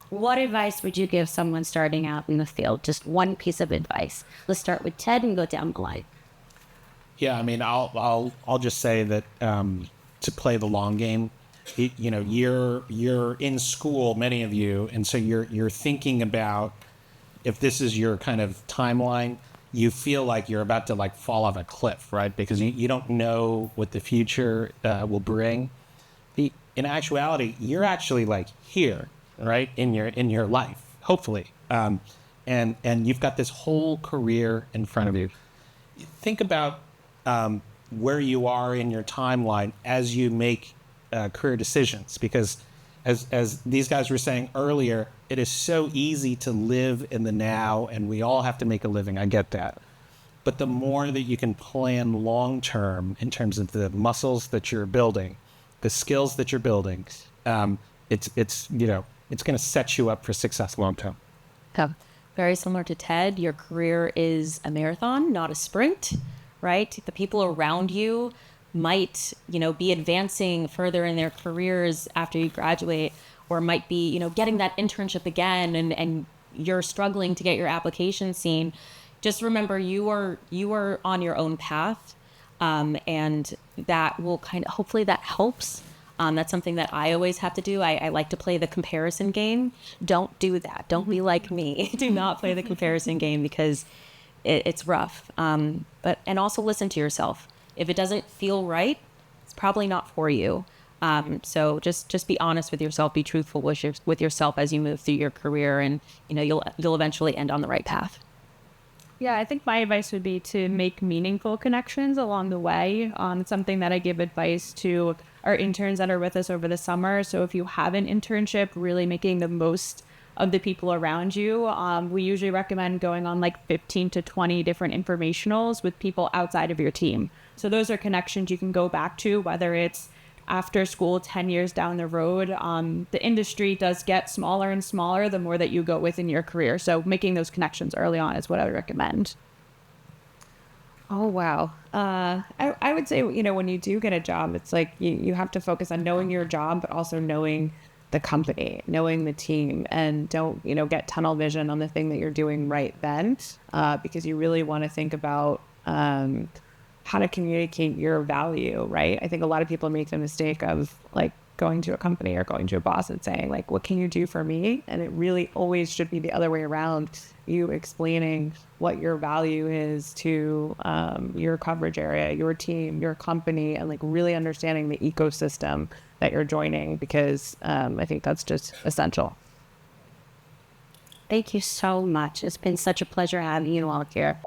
What advice would you give someone starting out in the field? Just one piece of advice. Let's start with Ted and go down the line. Yeah, I mean, I'll just say that to play the long game, you're in school, many of you, and so you're thinking about if this is your kind of timeline, you feel like you're about to like fall off a cliff, right? Because you don't know what the future will bring. In actuality, you're actually like here, right, in your life, hopefully, and you've got this whole career in front of you. Think about where you are in your timeline as you make career decisions, because as these guys were saying earlier, it is so easy to live in the now, and we all have to make a living. I get that. But the more that you can plan long term in terms of the muscles that you're building, the skills that you're building, it's going to set you up for success long term. Okay. Very similar to Ted, your career is a marathon, not a sprint, right? The people around you might, be advancing further in their careers after you graduate, or might be, getting that internship again, and you're struggling to get your application seen. Just remember, you are on your own path, and that will hopefully that helps. That's something that I always have to do. I like to play the comparison game. Don't do that. Don't be like me. Do not play the comparison game, because it's rough. And also listen to yourself. If it doesn't feel right, it's probably not for you. So just be honest with yourself. Be truthful with yourself as you move through your career, and you'll eventually end on the right path. Yeah, I think my advice would be to make meaningful connections along the way. It's something that I give advice to our interns that are with us over the summer. So if you have an internship, really making the most of the people around you. We usually recommend going on like 15 to 20 different informationals with people outside of your team. So those are connections you can go back to, whether it's after school, 10 years down the road. The industry does get smaller and smaller the more that you go within your career. So making those connections early on is what I would recommend. Oh, wow. I would say, when you do get a job, it's like you have to focus on knowing your job, but also knowing the company, knowing the team, and don't, get tunnel vision on the thing that you're doing right then, because you really want to think about how to communicate your value, right? I think a lot of people make the mistake of like going to a company or going to a boss and saying like, what can you do for me? And it really always should be the other way around. You explaining what your value is to your coverage area, your team, your company, and like really understanding the ecosystem that you're joining, because I think that's just essential. Thank you so much. It's been such a pleasure having you all here.